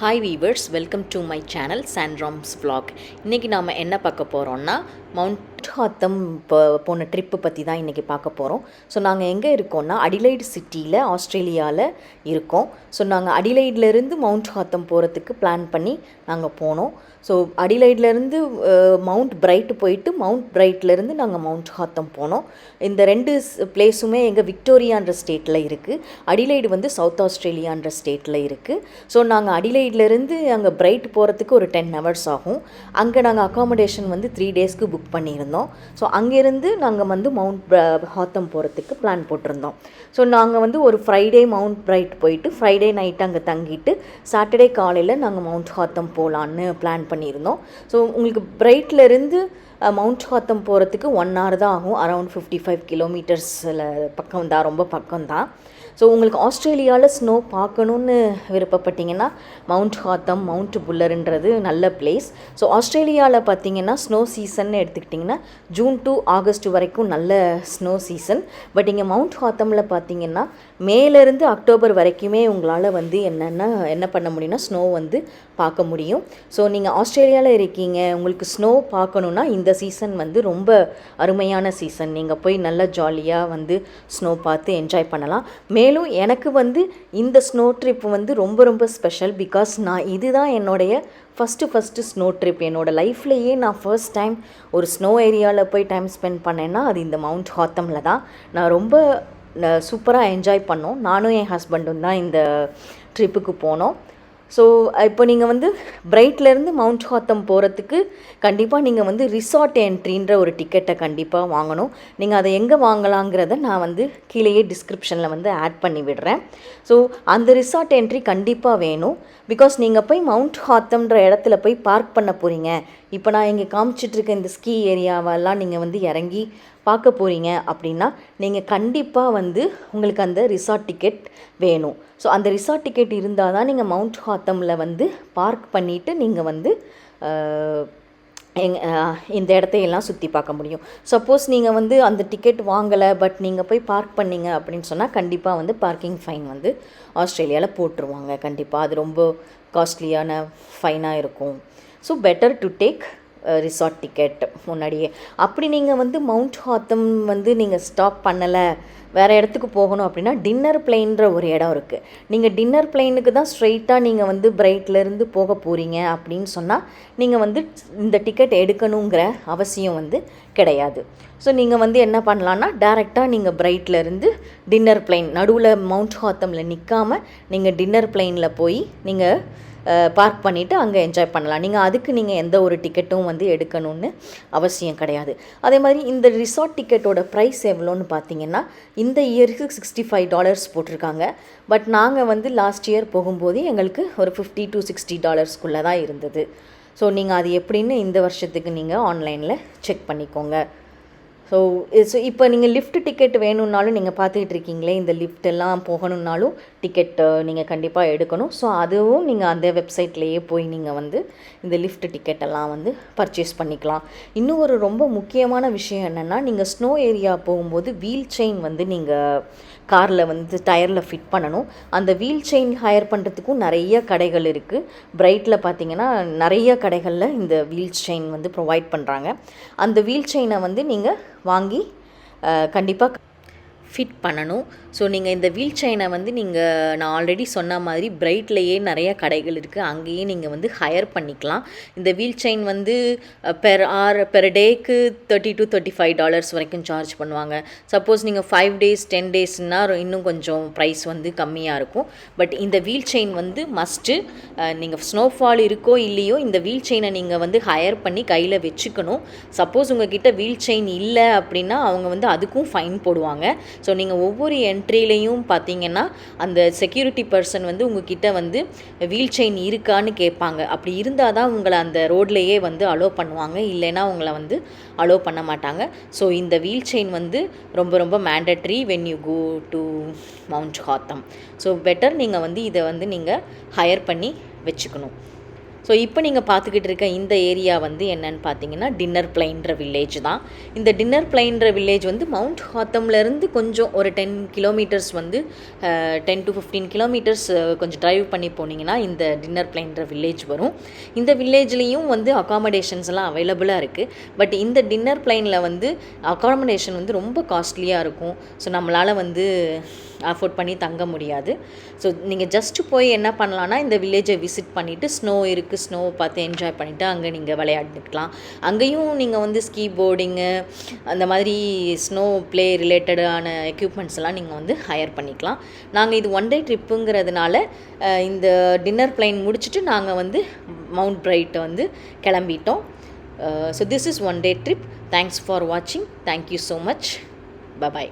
Hi viewers, welcome to my channel Sandrom's vlog. இன்றைக்கி நாம் என்ன பார்க்க போகிறோம்னா மவுண்ட் ஹாத்தம் போன ட்ரிப்பு பற்றி தான் இன்றைக்கி பார்க்க போகிறோம். ஸோ நாங்கள் எங்கே இருக்கோம்னா அடிலைட் சிட்டியில் ஆஸ்திரேலியாவில் இருக்கோம். ஸோ நாங்கள் அடிலைட்லேருந்து மவுண்ட் ஹாத்தம் போகிறதுக்கு பிளான் பண்ணி நாங்கள் போனோம். ஸோ அடிலைட்லேருந்து மவுண்ட் பிரைட் போயிட்டு மவுண்ட் பிரைட்லேருந்து நாங்கள் மவுண்ட் ஹாத்தம் போனோம். இந்த ரெண்டு பிளேஸுமே எங்கள் விக்டோரியான்ற ஸ்டேட்டில் இருக்குது. அடிலைடு வந்து சவுத் ஆஸ்திரேலியான்ற ஸ்டேட்டில் இருக்குது. ஸோ நாங்கள் அடிலைட்லேருந்து அங்கே பிரைட் போகிறதுக்கு ஒரு 10 hours ஆகும். அங்கே நாங்கள் அக்காமடேஷன் வந்து 3 daysக்கு புக் பண்ணியிருந்தோம். ஸோ அங்கேருந்து நாங்கள் வந்து மவுண்ட் ஹாத்தம் போகிறதுக்கு பிளான் போட்டிருந்தோம். ஸோ நாங்கள் வந்து ஒரு ஃப்ரைடே மவுண்ட் பிரைட் போயிட்டு ஃப்ரைடே நைட் அங்கே தங்கிட்டு சாட்டர்டே காலையில் நாங்கள் மவுண்ட் ஹாத்தம் போகலான்னு பிளான் பண்ணியிருந்தோம். ஸோ உங்களுக்கு பிரைட்லேருந்து மவுண்ட் ஹாத்தம் போகிறதுக்கு 1 hour தான் ஆகும். அரவுண்ட் 55 kilometers பக்கம் தான், ரொம்ப பக்கம்தான். ஸோ உங்களுக்கு ஆஸ்திரேலியாவில் ஸ்னோ பார்க்கணுன்னு விருப்பப்பட்டிங்கன்னா மவுண்ட் ஹாத்தம், மவுண்ட் புல்லர்ன்றது நல்ல பிளேஸ். ஸோ ஆஸ்திரேலியாவில் பார்த்தீங்கன்னா ஸ்னோ சீசன் எடுத்துக்கிட்டிங்கன்னா ஜூன் to ஆகஸ்ட் வரைக்கும் நல்ல ஸ்னோ சீசன். பட் இங்கே மவுண்ட் ஹாத்தமில் பார்த்தீங்கன்னா மேலேருந்து அக்டோபர் வரைக்குமே உங்களால் வந்து என்ன பண்ண முடியும்னா ஸ்னோ வந்து பார்க்க முடியும். ஸோ நீங்கள் ஆஸ்திரேலியாவில் இருக்கீங்க, உங்களுக்கு ஸ்னோ பார்க்கணுன்னா இந்த சீசன் வந்து ரொம்ப அருமையான சீசன். நீங்கள் போய் நல்லா ஜாலியாக வந்து ஸ்னோ பார்த்து என்ஜாய் பண்ணலாம். மேலும் எனக்கு வந்து இந்த ஸ்னோ ட்ரிப் வந்து ரொம்ப ரொம்ப ஸ்பெஷல். பிகாஸ் இதுதான் என்னுடைய ஃபஸ்ட்டு ஸ்னோ ட்ரிப். என்னோடய லைஃப்லேயே நான் ஃபர்ஸ்ட் டைம் ஒரு ஸ்னோ ஏரியாவில் போய் டைம் ஸ்பெண்ட் பண்ணேன்னா அது இந்த மவுண்ட் ஹாத்தமில் தான். நான் ரொம்ப சூப்பராக என்ஜாய் பண்ணோம். நானும் என் ஹஸ்பண்டும் தான் இந்த ட்ரிப்புக்கு போனோம். ஸோ இப்போ நீங்கள் வந்து பிரைட்லேருந்து மவுண்ட் ஹாத்தம் போகிறதுக்கு கண்டிப்பாக நீங்கள் வந்து ரிசார்ட் என்ட்ரின்ற ஒரு டிக்கெட்டை கண்டிப்பாக வாங்கணும். நீங்கள் அதை எங்கே வாங்கலாங்கிறத நான் வந்து கீழேயே டிஸ்கிரிப்ஷனில் வந்து ஆட் பண்ணி விடுறேன். ஸோ அந்த ரிசார்ட் என்ட்ரி கண்டிப்பாக வேணும். பிகாஸ் நீங்கள் போய் மவுண்ட் ஹாத்தம்ன்ற இடத்துல போய் பார்க் பண்ண போகிறீங்க. இப்போ நான் இங்கே காமிச்சிட்ருக்க இந்த ஸ்கீ ஏரியாவெல்லாம் நீங்கள் வந்து இறங்கி பார்க்க போகிறீங்க அப்படின்னா நீங்கள் கண்டிப்பாக வந்து உங்களுக்கு அந்த ரிசார்ட் டிக்கெட் வேணும். ஸோ அந்த ரிசார்ட் டிக்கெட் இருந்தால் தான் நீங்கள் மவுண்ட் ஹாத்தமில் வந்து பார்க் பண்ணிவிட்டு நீங்கள் வந்து இந்த இடத்தையெல்லாம் சுற்றி பார்க்க முடியும். சப்போஸ் நீங்கள் வந்து அந்த டிக்கெட் வாங்கலை, பட் நீங்கள் போய் பார்க் பண்ணிங்க அப்படின்னு சொன்னால் கண்டிப்பாக வந்து பார்க்கிங் ஃபைன் வந்து ஆஸ்திரேலியாவில் போட்டுருவாங்க. கண்டிப்பாக அது ரொம்ப காஸ்ட்லியான ஃபைனாக இருக்கும். So better to take resort ticket முன்னாடியே. அப்படி நீங்கள் வந்து மவுண்ட் ஹாத்தம் வந்து நீங்கள் ஸ்டாப் பண்ணலை, வேறு இடத்துக்கு போகணும் அப்படின்னா டின்னர் பிளேன்ற ஒரு இடம் இருக்குது. நீங்கள் டின்னர் பிளேனுக்கு தான் ஸ்ட்ரெயிட்டாக நீங்கள் வந்து பிரைட்லேருந்து போக போகிறீங்க அப்படின்னு சொன்னால் நீங்கள் வந்து இந்த டிக்கெட் எடுக்கணுங்கிற அவசியம் வந்து கிடையாது. ஸோ நீங்கள் வந்து என்ன பண்ணலான்னா டேரெக்டாக நீங்கள் பிரைட்லேருந்து டின்னர் பிளேன் நடுவில் மவுண்ட் ஹாத்தமில் நிற்காமல் நீங்கள் டின்னர் பிளேனில் போய் நீங்கள் பார்க் பண்ணிவிட்டு அங்கே என்ஜாய் பண்ணலாம். நீங்கள் எந்த ஒரு டிக்கெட்டும் வந்து எடுக்கணும்னு அவசியம் கிடையாது. அதே மாதிரி இந்த ரிசார்ட் டிக்கெட்டோட ப்ரைஸ் எவ்வளோன்னு பார்த்தீங்கன்னா இந்த இயருக்கு $65 போட்டிருக்காங்க. பட் நாங்கள் வந்து லாஸ்ட் இயர் போகும்போது எங்களுக்கு ஒரு $50 to $60 தான் இருந்தது. ஸோ நீங்கள் அது எப்படின்னு இந்த வருஷத்துக்கு நீங்கள் ஆன்லைனில் செக் பண்ணிக்கோங்க. ஸோ இப்போ நீங்கள் லிஃப்ட் டிக்கெட் வேணும்னாலும் நீங்கள் பார்த்துக்கிட்டு இருக்கீங்களே, இந்த லிஃப்டெல்லாம் போகணுன்னாலும் டிக்கெட் நீங்கள் கண்டிப்பாக எடுக்கணும். ஸோ அதுவும் நீங்கள் அந்த வெப்சைட்லேயே போய் நீங்கள் வந்து இந்த லிஃப்ட் டிக்கெட்டெல்லாம் வந்து பர்ச்சேஸ் பண்ணிக்கலாம். இன்னும் ஒரு ரொம்ப முக்கியமான விஷயம் என்னென்னா, நீங்கள் ஸ்னோ ஏரியா போகும்போது வீல் செயின் வந்து நீங்கள் காரில் வந்து டயரில் ஃபிட் பண்ணணும். அந்த வீல் செயின் ஹையர் பண்ணுறதுக்கும் நிறைய கடைகள் இருக்குது. பிரைட்டில் பார்த்தீங்கன்னா நிறைய கடைகளில் இந்த வீல் செயின் வந்து ப்ரொவைட் பண்ணுறாங்க. அந்த வீல் செயினை வந்து நீங்கள் வாங்கி கண்டிப்பாக ஃபிட் பண்ணணும். ஸோ நீங்கள் இந்த வீல் செயினை வந்து நான் ஆல்ரெடி சொன்ன மாதிரி பிரைட்லேயே நிறைய கடைகள் இருக்குது, அங்கேயே நீங்கள் வந்து ஹையர் பண்ணிக்கலாம். இந்த வீல் செயின் வந்து பெர் டேக்கு $30 to $35 வரைக்கும் சார்ஜ் பண்ணுவாங்க. சப்போஸ் நீங்கள் 5 days 10 daysனால் இன்னும் கொஞ்சம் ப்ரைஸ் வந்து கம்மியாக இருக்கும். பட் இந்த வீல் செயின் வந்து மஸ்ட்டு. நீங்கள் ஸ்னோஃபால் இருக்கோ இல்லையோ இந்த வீல் செயினை நீங்கள் வந்து ஹையர் பண்ணி கையில் வச்சுக்கணும். சப்போஸ் உங்ககிட்ட வீல் செயின் இல்லை அப்படின்னா அவங்க வந்து அதுக்கும் ஃபைன் போடுவாங்க. ஸோ நீங்கள் ஒவ்வொரு என்ட்ரிலையும் பார்த்தீங்கன்னா அந்த செக்யூரிட்டி பர்சன் வந்து உங்ககிட்ட வந்து வீல் செயின் இருக்கான்னு கேட்பாங்க. அப்படி இருந்தால் தான் உங்களை அந்த ரோட்லேயே வந்து அலோவ் பண்ணுவாங்க, இல்லைன்னா உங்களை வந்து அலோவ் பண்ண மாட்டாங்க. ஸோ இந்த வீல் செயின் வந்து ரொம்ப ரொம்ப mandatory when you go to mount ஹாத்தம். ஸோ பெட்டர் நீங்கள் வந்து இதை வந்து நீங்கள் ஹையர் பண்ணி வச்சுக்கணும். ஸோ இப்போ நீங்கள் பார்த்துக்கிட்டு இருக்க இந்த ஏரியா வந்து என்னன்னு பார்த்தீங்கன்னா டின்னர் பிளைன்ற வில்லேஜ் தான். இந்த டின்னர் பிளைன்ற வில்லேஜ் வந்து மவுண்ட் ஹாத்தம்லேருந்து கொஞ்சம் ஒரு 10 கிலோமீட்டர்ஸ் வந்து 10 to 15 கிலோமீட்டர்ஸ் கொஞ்சம் ட்ரைவ் பண்ணி போனீங்கன்னா இந்த டின்னர் பிளைன்ற வில்லேஜ் வரும். இந்த வில்லேஜ்லேயும் வந்து அகாமடேஷன்ஸ் எல்லாம் அவைலபிளாக இருக்குது. பட் இந்த டின்னர் பிளைனில் வந்து அகாமடேஷன் வந்து ரொம்ப காஸ்ட்லியாக இருக்கும். ஸோ நம்மளால் வந்து அஃபோர்ட் பண்ணி தங்க முடியாது. ஸோ நீங்கள் ஜஸ்ட்டு போய் என்ன பண்ணலான்னா இந்த வில்லேஜை விசிட் பண்ணிவிட்டு ஸ்னோ இருக்குது, ஸ்னோவை பார்த்து என்ஜாய் பண்ணிவிட்டு அங்கே நீங்கள் விளையாடிக்கலாம். அங்கேயும் நீங்கள் வந்து ஸ்கீ போர்டிங்கு அந்த மாதிரி ஸ்னோ ப்ளே ரிலேட்டடான எக்யூப்மெண்ட்ஸ் எல்லாம் நீங்கள் வந்து ஹையர் பண்ணிக்கலாம். நாங்கள் இது 1 day ட்ரிப்புங்கிறதுனால இந்த டின்னர் பிளைன் முடிச்சுட்டு நாங்கள் வந்து மவுண்ட் பிரைட்டை வந்து கிளம்பிட்டோம். So this is 1 day trip. Thanks for வாட்சிங். Thank you so much. பபாய்.